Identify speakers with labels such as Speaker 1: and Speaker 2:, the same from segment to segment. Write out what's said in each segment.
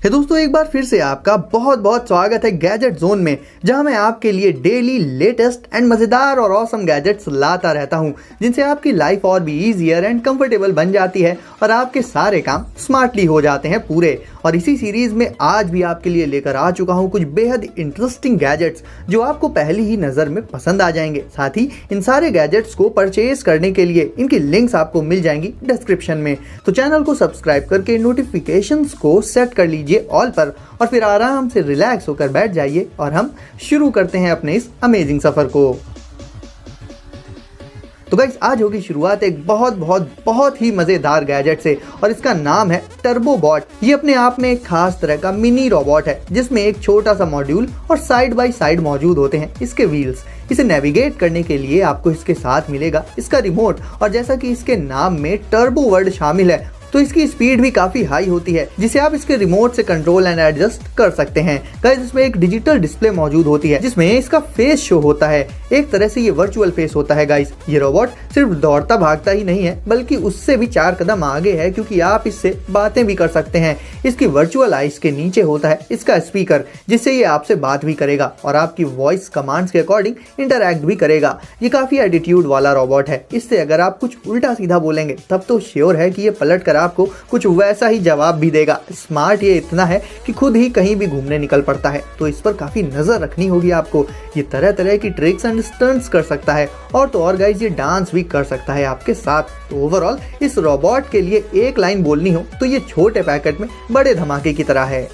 Speaker 1: है दोस्तों, एक बार फिर से आपका बहुत बहुत स्वागत है गैजेट जोन में, जहां मैं आपके लिए डेली लेटेस्ट एंड मजेदार और ऑसम गैजेट्स लाता रहता हूं, जिनसे आपकी लाइफ और भी इजियर एंड कंफर्टेबल बन जाती है और आपके सारे काम स्मार्टली हो जाते हैं पूरे। और इसी सीरीज में आज भी आपके लिए लेकर आ चुका हूं कुछ बेहद इंटरेस्टिंग गैजेट्स जो आपको पहली ही नजर में पसंद आ जाएंगे। साथ ही इन सारे गैजेट्स को परचेज करने के लिए इनकी लिंक्स आपको मिल जाएंगी डिस्क्रिप्शन में। तो चैनल को सब्सक्राइब करके नोटिफिकेशंस को सेट कर लीजिए ऑल पर और फिर आराम से रिलैक्स होकर बैठ जाइए और हम शुरू करते हैं अपने इस अमेजिंग सफर को। तो गाइस, आज होगी शुरुआत एक बहुत ही मजेदार गैजेट से और इसका नाम है टर्बोबॉट। ये अपने आप में एक खास तरह का मिनी रोबोट है जिसमें एक छोटा सा मॉड्यूल और साइड बाय साइड मौजूद होते हैं इसके व्हील्स। इसे नेविगेट करने के लिए आपको इसके साथ मिलेगा इसका रिमोट, और जैसा कि इसके नाम में टर्बो वर्ड शामिल है तो इसकी स्पीड भी काफी हाई होती है, जिसे आप इसके रिमोट से कंट्रोल एंड एडजस्ट कर सकते हैं। गाइस, इसमें एक डिजिटल डिस्प्ले मौजूद होती है जिसमें इसका फेस शो होता है। एक तरह से ये वर्चुअल फेस होता है। गाइस, ये रोबोट सिर्फ दौड़ता भागता ही नहीं है बल्कि उससे भी 4 कदम आगे है, क्योंकि आप इससे बातें भी कर सकते हैं। इसकी वर्चुअल आइस के नीचे होता है इसका स्पीकर, जिससे ये आपसे बात भी करेगा और आपकी वॉइस कमांड्स के अकॉर्डिंग इंटरैक्ट भी करेगा। ये काफी एटीट्यूड वाला रोबोट है। इससे अगर आप कुछ उल्टा सीधा बोलेंगे तब तो श्योर है कि ये पलट कर आपको कुछ वैसा ही जवाब भी देगा। स्मार्ट ये इतना है कि खुद ही कहीं भी घूमने निकल पड़ता है, तो इस पर काफी नजर रखनी होगी आपको। ये तरह तरह की ट्रिक्स एंड स्टंट्स कर सकता है और तो और गाइस, ये डांस भी कर सकता है आपके साथ। तो ओवरऑल इस रोबोट के लिए एक लाइन बोलनी हो तो ये छोटे पैकेट में बड़े धमाके की तरह है।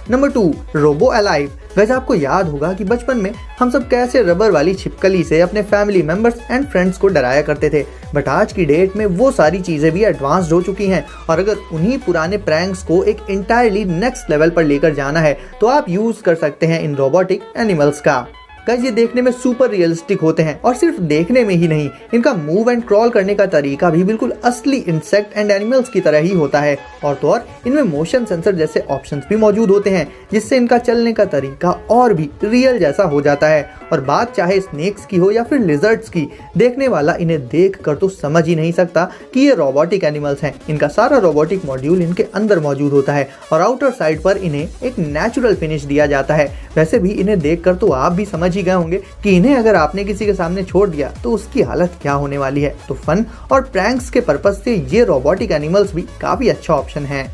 Speaker 1: Number 2, robo alive. वैसे आपको याद होगा कि बचपन में हम सब कैसे रबर वाली छिपकली से अपने फैमिली मेंबर्स एंड फ्रेंड्स को डराया करते थे, बट आज की डेट में वो सारी चीजें भी एडवांस्ड हो चुकी हैं। और अगर उन्हीं पुराने प्रैंक्स को एक इंटायरली नेक्स्ट लेवल पर लेकर जाना है तो आप यूज कर सकते हैं इन रोबोटिक एनिमल्स का। गाइस, ये देखने में सुपर रियलिस्टिक होते हैं और सिर्फ देखने में ही नहीं, इनका मूव एंड क्रॉल करने का तरीका भी बिल्कुल असली इंसेक्ट एंड एनिमल्स की तरह ही होता है। और तो और इनमें मोशन सेंसर जैसे ऑप्शंस भी मौजूद होते हैं, जिससे इनका चलने का तरीका और भी रियल जैसा हो जाता है। और बात चाहे स्नेक्स की हो या फिर लिजर्ड्स की, देखने वाला इन्हें देख कर तो समझ ही नहीं सकता कि ये रोबोटिक एनिमल्स हैं। इनका सारा रोबोटिक मॉड्यूल इनके अंदर मौजूद होता है और आउटर साइड पर इन्हें एक नेचुरल फिनिश दिया जाता है। वैसे भी इन्हें देख कर तो आप भी समझ ही गए होंगे कि इन्हें अगर आपने किसी के सामने छोड़ दिया तो उसकी हालत क्या होने वाली है। तो फन और प्रैंक्स के पर्पज से ये रोबोटिक एनिमल्स भी काफी अच्छा ऑप्शन है।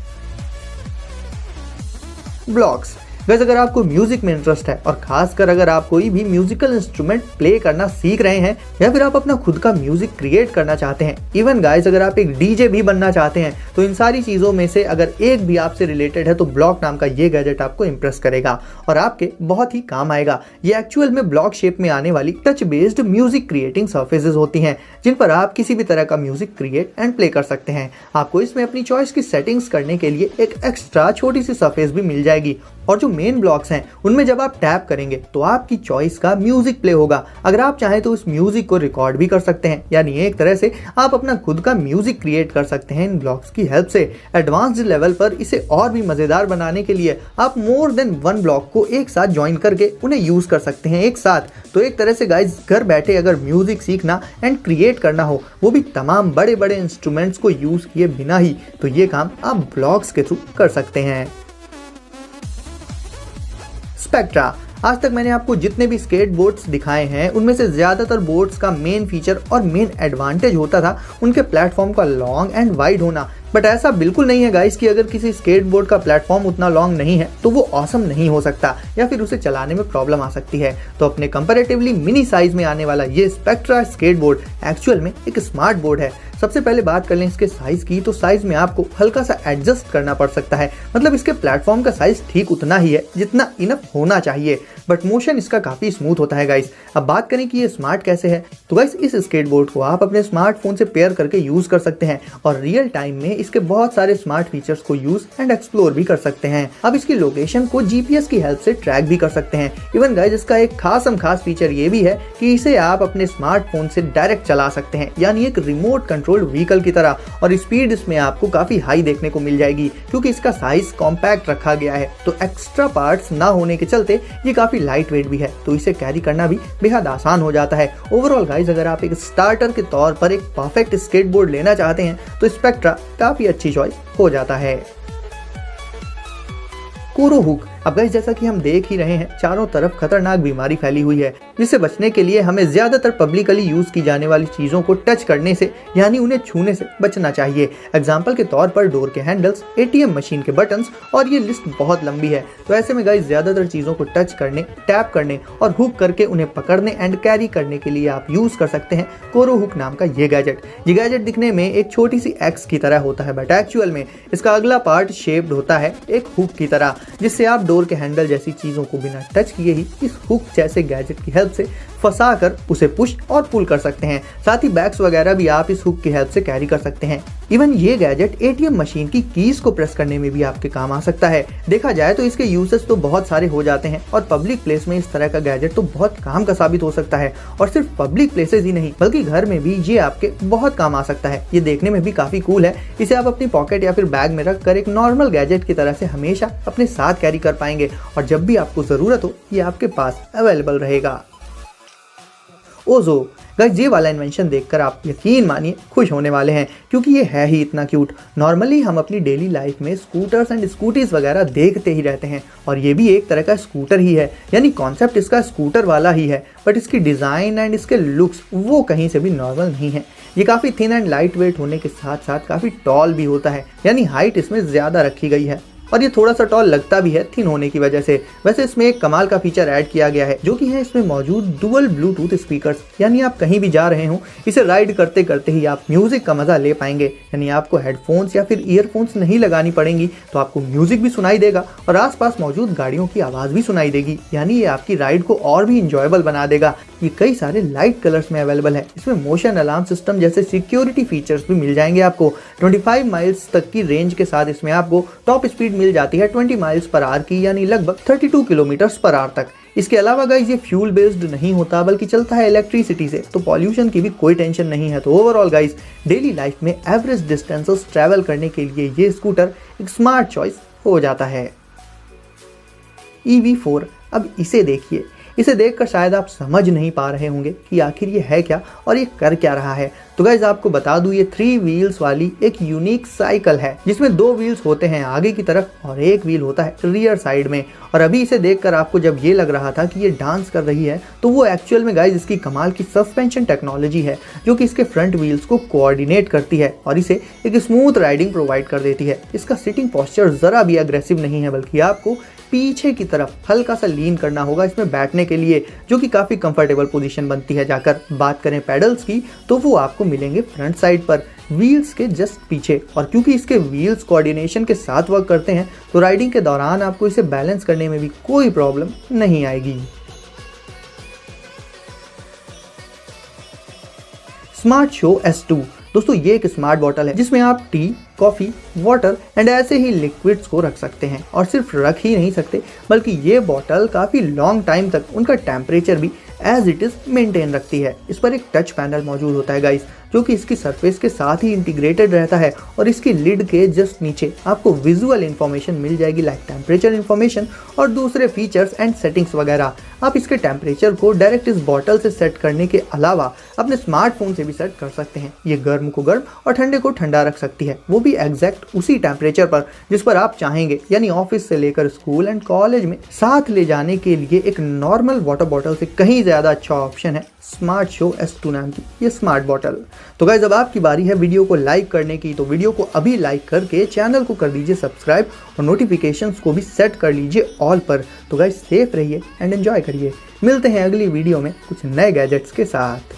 Speaker 1: ब्लॉक्स। वैसे अगर आपको म्यूजिक में इंटरेस्ट है और खासकर अगर आप कोई भी म्यूजिकल इंस्ट्रूमेंट प्ले करना सीख रहे हैं या फिर आप अपना खुद का म्यूजिक क्रिएट करना चाहते हैं, इवन गाइस अगर आप एक डीजे भी बनना चाहते हैं, तो इन सारी चीजों में से अगर एक भी आपसे रिलेटेड है तो ब्लॉक नाम का ये गैजेट आपको इंप्रेस करेगा और आपके बहुत ही काम आएगा। ये एक्चुअल में ब्लॉक शेप में आने वाली touch based music creating surfaces होती हैं, जिन पर आप किसी भी तरह का म्यूजिक क्रिएट एंड प्ले कर सकते हैं। आपको इसमें अपनी चॉइस की सेटिंग्स करने के लिए एक एक्स्ट्रा छोटी सी सर्फेस भी मिल जाएगी, और जो मेन ब्लॉक्स हैं उनमें जब आप टैप करेंगे तो आपकी चॉइस का म्यूजिक प्ले होगा। अगर आप चाहें तो उस म्यूजिक को रिकॉर्ड भी कर सकते हैं, यानी एक तरह से आप अपना खुद का म्यूजिक क्रिएट कर सकते हैं इन ब्लॉक्स की हेल्प से। एडवांस्ड लेवल पर इसे और भी मजेदार बनाने के लिए आप मोर देन 1 ब्लॉक को एक साथ ज्वाइन करके उन्हें यूज कर सकते हैं एक साथ। तो एक तरह से गाइस, घर बैठे अगर म्यूजिक सीखना एंड क्रिएट करना हो, वो भी तमाम बड़े बड़े इंस्ट्रूमेंट्स को यूज किए बिना ही, तो ये काम आप ब्लॉक्स के थ्रू कर सकते हैं। स्पेक्ट्रा। आज तक मैंने आपको जितने भी स्केट बोर्ड्स दिखाए हैं उनमें से ज्यादातर बोर्ड्स का मेन फीचर और मेन एडवांटेज होता था उनके प्लेटफॉर्म का लॉन्ग एंड वाइड होना। बट ऐसा बिल्कुल नहीं है गाइस कि अगर किसी स्केटबोर्ड का प्लेटफॉर्म उतना लॉन्ग नहीं है तो वो ऑसम नहीं हो सकता या फिर उसे चलाने में प्रॉब्लम आ सकती है। तो अपने कंपैरेटिवली मिनी साइज में आने वाला ये स्पेक्ट्रा स्केटबोर्ड एक्चुअल में एक स्मार्ट बोर्ड है। सबसे पहले बात कर लें इसके साइज की, तो साइज में आपको हल्का सा एडजस्ट करना पड़ सकता है। मतलब इसके प्लेटफॉर्म का साइज ठीक उतना ही है जितना इनफ होना चाहिए, बट मोशन इसका काफी स्मूथ होता है गाइस। अब बात करें कि ये स्मार्ट कैसे है, तो गाइस इस स्केटबोर्ड को आप अपने स्मार्टफोन से पेयर करके यूज कर सकते हैं और रियल टाइम में इसके बहुत सारे स्मार्ट फीचर्स को यूज एंड एक्सप्लोर भी कर सकते हैं। अब इसकी लोकेशन को जीपीएस की हेल्प से ट्रैक भी कर सकते हैं। इवन गाइस इसका एक खास फीचर ये भी है कि इसे आप अपने स्मार्टफोन से डायरेक्ट चला सकते हैं, यानी एक रिमोट कंट्रोल्ड व्हीकल की तरह। और स्पीड इसमें आपको काफी हाई देखने को मिल जाएगी क्योंकि इसका साइज कॉम्पैक्ट रखा गया है। तो एक्स्ट्रा पार्ट्स ना होने के चलते ये काफी लाइट वेट भी है, तो इसे कैरी करना भी बेहद आसान हो जाता है। ओवरऑल गाइस अगर आप एक स्टार्टर के तौर पर एक परफेक्ट स्केटबोर्ड लेना चाहते हैं तो स्पेक्ट्रा काफी अच्छी चॉइस हो जाता है। कोरो हुक। अब गाइस जैसा कि हम देख ही रहे हैं, चारों तरफ खतरनाक बीमारी फैली हुई है, जिससे बचने के लिए हमें ज्यादातर पब्लिकली यूज की जाने वाली चीजों को टच करने से यानी उन्हें छूने से बचना चाहिए। एग्जाम्पल के तौर पर डोर के हैंडल्स, ATM मशीन के बटन्स, और ये लिस्ट बहुत लंबी है। तो ऐसे में गाइस ज्यादातर चीजों को टच करने, टैप करने और हुक करके उन्हें पकड़ने एंड कैरी करने के लिए आप यूज कर सकते हैं कोरो हुक नाम का ये गैजेट। ये गैजेट दिखने में एक छोटी सी एक्स की तरह होता है, बट एक्चुअल में इसका अगला पार्ट शेप्ड होता है एक हुक की तरह, जिससे आप डोर के हैंडल जैसी चीजों को बिना टच किए ही इस हुक जैसे गैजेट की हेल्प से फंसा कर उसे पुश और पुल कर सकते हैं। साथ ही बैग्स वगैरह भी आप इस हुक की हेल्प से कैरी कर सकते हैं। इवन ये गैजेट ATM मशीन की कीज को प्रेस करने में भी आपके काम आ सकता है। देखा जाए तो इसके यूजेस तो बहुत सारे हो जाते हैं और पब्लिक प्लेस में इस तरह का गैजेट तो बहुत काम का साबित हो सकता है। और सिर्फ पब्लिक प्लेसेस ही नहीं बल्कि घर में भी ये आपके बहुत काम आ सकता है। ये देखने में भी काफी कूल है। इसे आप अपनी पॉकेट या फिर बैग में रख कर एक नॉर्मल गैजेट की तरह से हमेशा अपने साथ कैरी कर पाएंगे और जब भी आपको जरूरत हो ये आपके पास अवेलेबल रहेगा। ओजो गाइस, ये वाला इन्वेंशन देखकर आप यकीन मानिए खुश होने वाले हैं, क्योंकि ये है ही इतना क्यूट। नॉर्मली हम अपनी डेली लाइफ में स्कूटर्स एंड स्कूटीज वगैरह देखते ही रहते हैं और ये भी एक तरह का स्कूटर ही है, यानी कॉन्सेप्ट इसका स्कूटर वाला ही है, बट इसकी डिज़ाइन एंड इसके लुक्स वो कहीं से भी नॉर्मल नहीं है। ये काफ़ी थिन एंड लाइट वेट होने के साथ साथ काफ़ी टॉल भी होता है, यानी हाइट इसमें ज़्यादा रखी गई है और ये थोड़ा सा टॉल लगता भी है थिन होने की वजह से। वैसे इसमें एक कमाल का फीचर ऐड किया गया है, जो कि है इसमें मौजूद डुअल ब्लूटूथ स्पीकर्स, यानी आप कहीं भी जा रहे हो इसे राइड करते करते ही आप म्यूजिक का मजा ले पाएंगे। यानी आपको हेडफोन्स या फिर ईयरफोन्स नहीं लगानी पड़ेंगी, तो आपको म्यूजिक भी सुनाई देगा और आसपास मौजूद गाड़ियों की आवाज भी सुनाई देगी, यानी ये आपकी राइड को और भी इंजॉयबल बना देगा। ये कई सारे लाइट कलर्स में अवेलेबल है। इसमें मोशन अलार्म सिस्टम जैसे सिक्योरिटी फीचर्स भी मिल जाएंगे आपको। 25 माइल्स तक की रेंज के साथ इसमें आपको टॉप स्पीड मिल जाती है 20 माइल्स पर आवर की, यानी लगभग 32 किलोमीटर पर आवर तक। इसके अलावा गाइस ये फ्यूल बेस्ड नहीं होता बल्कि चलता है इलेक्ट्रिसिटी से, तो पॉल्यूशन की भी कोई टेंशन नहीं है। तो ओवरऑल गाइस डेली लाइफ में एवरेज डिस्टेंसेस ट्रैवल करने के लिए ये स्कूटर एक स्मार्ट चॉइस हो जाता है। EV4, अब इसे देखिए। इसे देखकर शायद आप समझ नहीं पा रहे होंगे कि आखिर ये है क्या और ये कर क्या रहा है। तो गाइज आपको बता दूं, ये 3 व्हील्स वाली एक यूनिक साइकिल है, जिसमें 2 व्हील्स होते हैं आगे की तरफ और 1 व्हील होता है रियर साइड में। और अभी इसे देखकर आपको जब ये लग रहा था कि ये डांस कर रही है, तो वो एक्चुअल में गाइज इसकी कमाल की सस्पेंशन टेक्नोलॉजी है, जो कि इसके फ्रंट व्हील्स को कोऑर्डिनेट करती है और इसे एक स्मूथ राइडिंग प्रोवाइड कर देती है। इसका सिटिंग पोस्चर जरा भी अग्रेसिव नहीं है, बल्कि आपको पीछे की तरफ हल्का सा लीन करना होगा इसमें बैठने के लिए, जो कि काफ़ी कंफर्टेबल पोजीशन बनती है। जाकर बात करें पेडल्स की, तो वो आपको मिलेंगे फ्रंट साइड पर व्हील्स के जस्ट पीछे। और क्योंकि इसके व्हील्स कोऑर्डिनेशन के साथ वर्क करते हैं, तो राइडिंग के दौरान आपको इसे बैलेंस करने में भी कोई प्रॉब्लम नहीं आएगी। स्मार्ट शो S2 दोस्तों, ये एक स्मार्ट बॉटल है जिसमें आप टी, कॉफ़ी, वाटर एंड ऐसे ही लिक्विड्स को रख सकते हैं। और सिर्फ रख ही नहीं सकते, बल्कि ये बॉटल काफ़ी लॉन्ग टाइम तक उनका टेम्परेचर भी एज इट इज़ मेंटेन रखती है। इस पर एक टच पैनल मौजूद होता है गाइस, जो कि इसकी सरफेस के साथ ही इंटीग्रेटेड रहता है और इसकी लिड के जस्ट नीचे आपको विजुअल इन्फॉर्मेशन मिल जाएगी, लाइक टेम्परेचर इन्फॉर्मेशन और दूसरे फीचर्स एंड सेटिंग्स वगैरह। आप इसके टेम्परेचर को डायरेक्ट इस बॉटल से सेट करने के अलावा अपने स्मार्टफोन से भी सेट कर सकते हैं। ये गर्म को गर्म और ठंडे को ठंडा रख सकती है, वो भी एग्जैक्ट उसी टेम्परेचर पर जिस पर आप चाहेंगे। यानी ऑफिस से लेकर स्कूल एंड कॉलेज में साथ ले जाने के लिए एक नॉर्मल वाटर बॉटल से कहीं ज़्यादा अच्छा ऑप्शन है स्मार्ट शो S2 नाम की ये स्मार्ट बॉटल। तो गाइस अब आपकी बारी है वीडियो को लाइक करने की, तो वीडियो को अभी लाइक करके चैनल को कर दीजिए सब्सक्राइब और नोटिफिकेशंस को भी सेट कर लीजिए ऑल पर। तो गाइस सेफ रहिए एंड एंजॉय करिए। मिलते हैं अगली वीडियो में कुछ नए गैजेट्स के साथ।